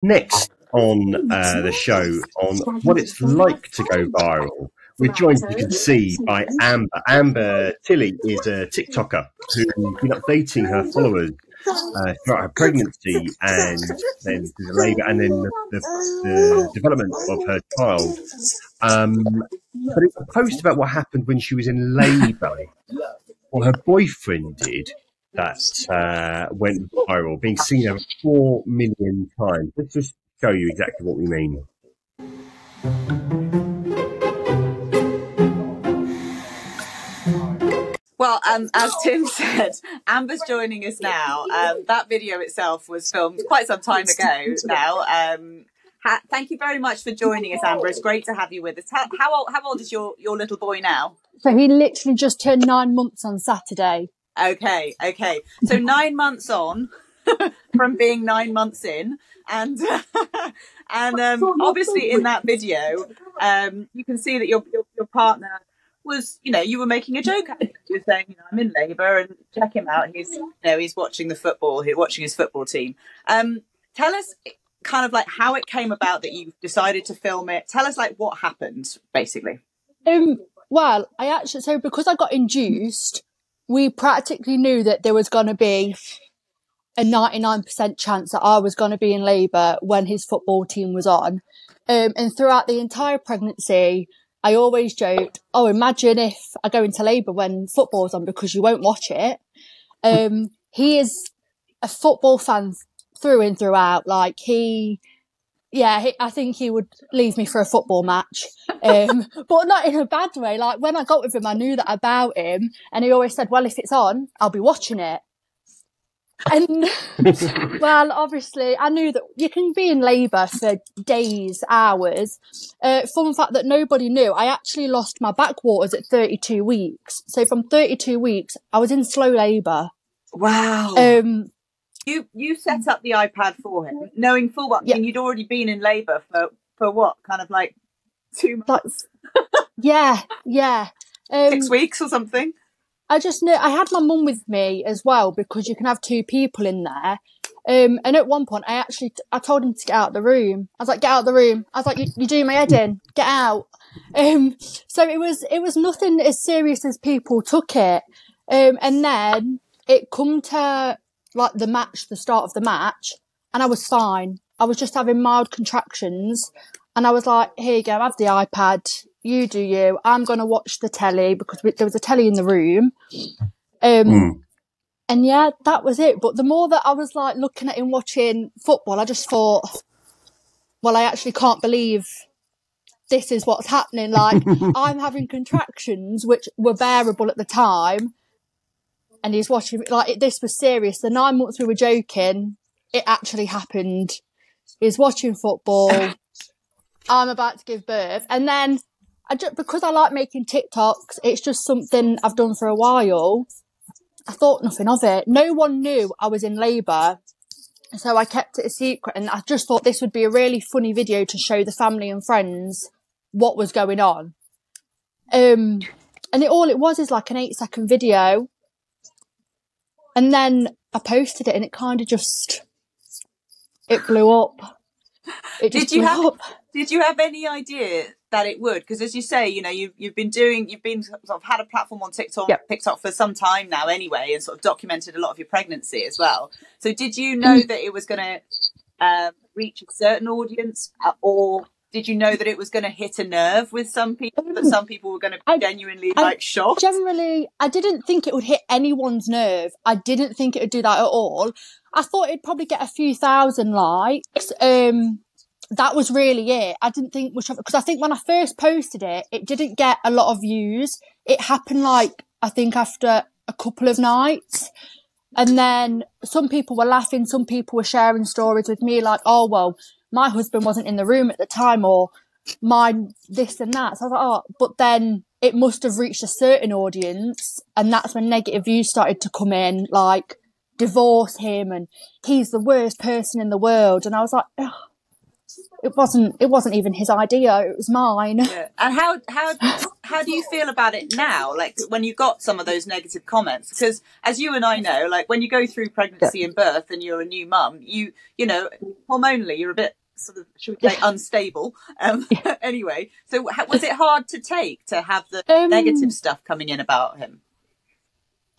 Next on the show, on what it's like to go viral, we're joined, you can see, by Amber. Amber Tilley is a TikToker who's been updating her followers throughout her pregnancy and then through the labour and then the development of her child. But it's a post about what happened when she was in labour. What her boyfriend did that went viral, being seen over 4 million times. Let's just show you exactly what we mean. Well, as Tim said, Amber's joining us now. That video itself was filmed quite some time ago now. Thank you very much for joining us, Amber. It's great to have you with us. How old is your little boy now? So he literally just turned 9 months on Saturday. Okay. So 9 months on from being 9 months in, and obviously in that video, you can see that your partner was, you were making a joke at him. You were saying, I'm in labour and check him out. He's watching the football. He's watching his football team. Tell us kind of like how it came about that you decided to film it. Tell us like what happened, basically. Well, because I got induced, we practically knew that there was going to be a 99% chance that I was going to be in labour when his football team was on. And throughout the entire pregnancy, I always joked, imagine if I go into labour when football's on because you won't watch it. He is a football fan through and throughout. Like I think he would leave me for a football match. But not in a bad way. Like when I got with him, I knew that about him, and he always said, well, if it's on, I'll be watching it. And well, obviously I knew that you can be in labour for days, hours. Fun fact that nobody knew, I actually lost my backwaters at 32 weeks. So from 32 weeks, I was in slow labour. Wow. You set up the iPad for him, knowing full well, and you'd already been in labour for what, kind of like 2 months? Yeah. 6 weeks or something? I just knew I had my mum with me as well because you can have 2 people in there. And at one point, I told him to get out of the room. I was like, get out of the room. I was like, you're doing my head in. Get out. So it was nothing as serious as people took it. And then it come to like the start of the match, and I was fine. I was just having mild contractions, and I was like, here you go, have the iPad. You do you. I'm going to watch the telly because there was a telly in the room. And yeah, that was it. But the more that I was like looking at him watching football, I just thought, well, I actually can't believe this is what's happening. Like I'm having contractions, which were bearable at the time. And he's watching, like, this was serious. The 9 months we were joking, it actually happened. He's watching football. I'm about to give birth. And then, because I like making TikToks, it's just something I've done for a while. I thought nothing of it. No one knew I was in labour. So I kept it a secret. And I just thought this would be a really funny video to show the family and friends what was going on. And all it was is like an 8-second video. And then I posted it and it kind of it blew up. Did you have any idea that it would? Because as you say, you've been sort of had a platform on TikTok for some time now anyway, and sort of documented a lot of your pregnancy as well. So did you know that it was going to reach a certain audience, or did you know that it was going to hit a nerve with some people, that some people were going to be genuinely shocked? Generally, I didn't think it would hit anyone's nerve. I didn't think it would do that at all. I thought it'd probably get a few thousand likes. That was really it. I didn't think much of it, because I think when I first posted it, it didn't get a lot of views. It happened I think after a couple of nights. And then some people were laughing, some people were sharing stories with me like, oh, well, my husband wasn't in the room at the time, or mine this and that. So I was like, but then it must have reached a certain audience, and that's when negative views started to come in, like, divorce him and he's the worst person in the world. And I was like, it wasn't even his idea, it was mine. Yeah. And how do you feel about it now? Like when you got some of those negative comments, because as you and I know, like when you go through pregnancy and birth and you're a new mum, you know, hormonally, you're a bit sort of, should we say, unstable. Anyway, so was it hard to take to have the negative stuff coming in about him?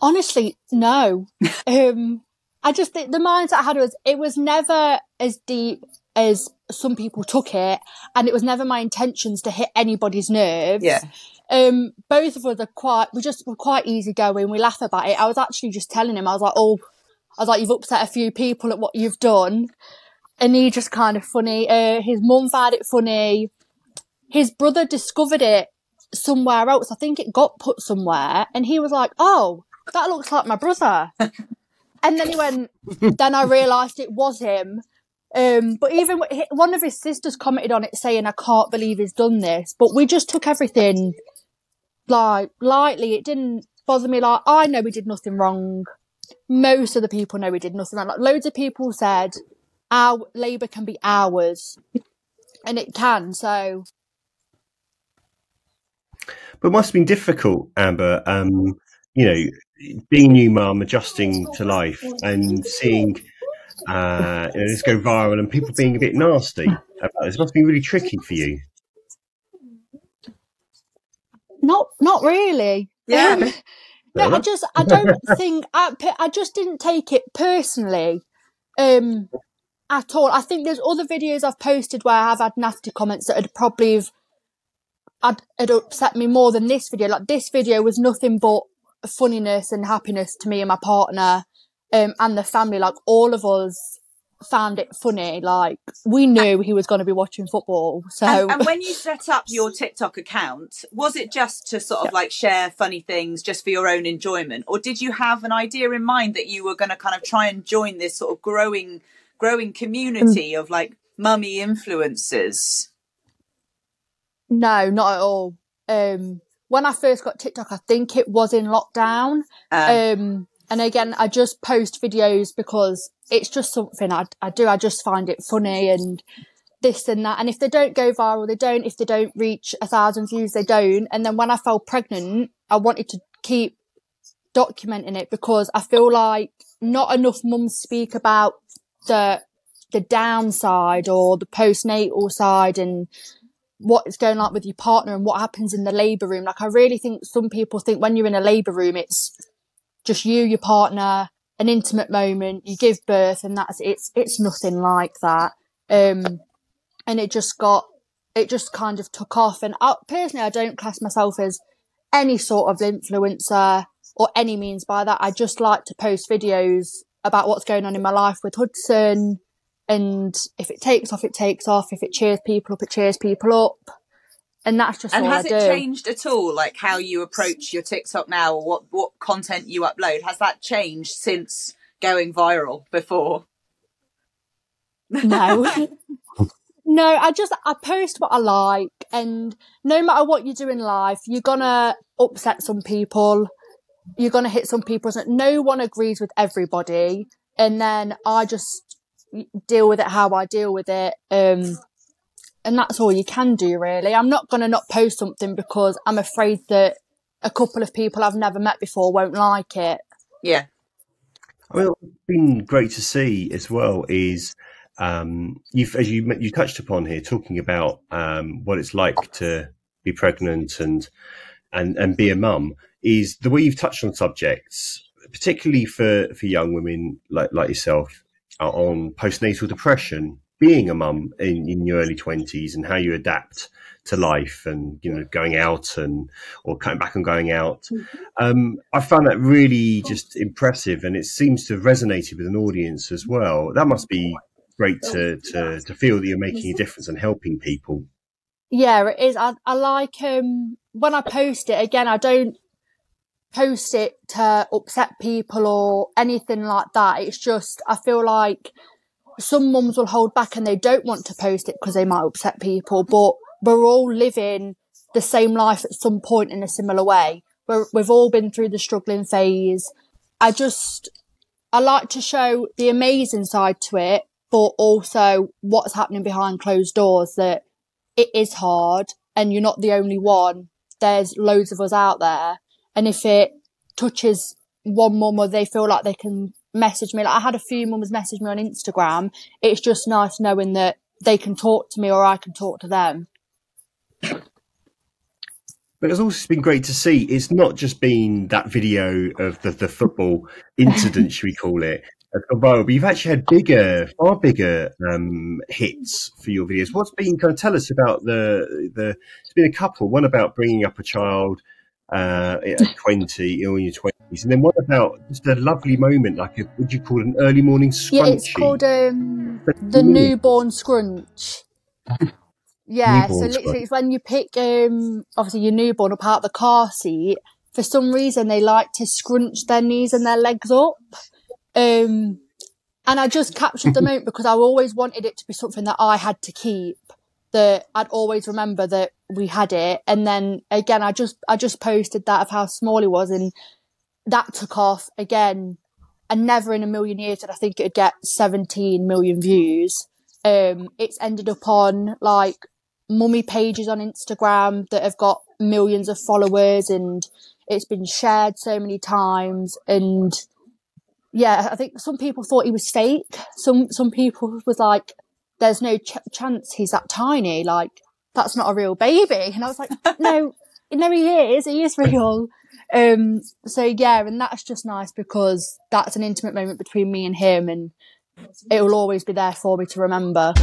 Honestly, no. I just think the mindset I had was, it was never as deep as some people took it, and it was never my intentions to hit anybody's nerves. Yeah. Both of us we're quite easygoing. We laugh about it. I was actually just telling him, I was like, you've upset a few people at what you've done. And he just kind of funny. His mum found it funny. His brother discovered it somewhere else. I think it got put somewhere, and he was like, oh, that looks like my brother. And then he went, then I realised it was him. But even one of his sisters commented on it saying, I can't believe he's done this. But we just took everything like lightly. It didn't bother me. Like, I know we did nothing wrong. Most of the people know we did nothing wrong. Like, loads of people said our labour can be hours, and it can. So, but it must have been difficult, Amber. You know, being a new mum, adjusting to life, and seeing this go viral and people being a bit nasty about this. It must be really tricky for you. Not really. Yeah. No, I don't think I just didn't take it personally at all. I think there's other videos I've posted where I've had nasty comments that had probably had upset me more than this video. Like, this video was nothing but funniness and happiness to me and my partner and the family. Like, all of us found it funny. Like, we knew he was going to be watching football. So and when you set up your TikTok account, was it just to sort of like share funny things just for your own enjoyment, or did you have an idea in mind that you were going to kind of try and join this sort of growing community of like mummy influencers? No, not at all. When I first got TikTok, I think it was in lockdown. And again, I just post videos because it's just something I do. I just find it funny and this and that. And if they don't go viral, they don't. If they don't reach 1,000 views, they don't. And then when I fell pregnant, I wanted to keep documenting it because I feel like not enough mums speak about the downside or the postnatal side and what is going on with your partner and what happens in the labour room. Like, I really think some people think when you're in a labour room, it's just you, your partner, an intimate moment, you give birth, and that's it. It's nothing like that. And it just kind of took off. And personally, I don't class myself as any sort of influencer or any means by that. I just like to post videos about what's going on in my life with Hudson. And if it takes off, it takes off. If it cheers people up, it cheers people up. And that's just all I do. And has it changed at all, like how you approach your TikTok now, or what content you upload? Has that changed since going viral before? No. No, I post what I like, and no matter what you do in life, you're gonna upset some people, you're gonna hit some people. No one agrees with everybody, and then I just deal with it how I deal with it. And that's all you can do, really. I'm not going to not post something because I'm afraid that a couple of people I've never met before won't like it. Yeah. Well, what's been great to see as well is as you touched upon here, talking about what it's like to be pregnant and be a mum, is the way you've touched on subjects, particularly for young women like yourself, on postnatal depression, being a mum in your early 20s, and how you adapt to life and, you know, going out or cutting back on going out. I found that really just impressive, and it seems to have resonated with an audience as well. That must be great to feel that you're making a difference and helping people. Yeah, it is. I like when I post it, again, I don't post it to upset people or anything like that. It's just, I feel like some mums will hold back and they don't want to post it because they might upset people, but we're all living the same life at some point in a similar way. We've all been through the struggling phase. I like to show the amazing side to it, but also what's happening behind closed doors, that it is hard and you're not the only one there's loads of us out there. And if it touches one mum or they feel like they can message me, like I had a few mums message me on Instagram, it's just nice knowing that they can talk to me or I can talk to them. But it's also been great to see. It's not just been that video of the football incident, should we call it, but you've actually had far bigger hits for your videos. What's been? Kind of tell us about the. It's been a couple. One about bringing up a child at 20 or in your 20s, and then one about just a lovely moment, like would you call it an early morning scrunchie? Yeah, it's called the newborn scrunch. Yeah, so literally it's when you pick, obviously your newborn up out of the car seat. For some reason, they like to scrunch their knees and their legs up. And I just captured the moment because I always wanted it to be something that I had to keep, that I'd always remember that we had it. And then again, I just posted that of how small he was, and that took off again. And never in a million years did I think it'd get 17 million views. It's ended up on like mummy pages on Instagram that have got millions of followers, and it's been shared so many times. And yeah, I think some people thought he was fake. Some people was like, there's no chance he's that tiny, like that's not a real baby. And I was like, no he is real. So yeah, and that's just nice because that's an intimate moment between me and him, and it will always be there for me to remember.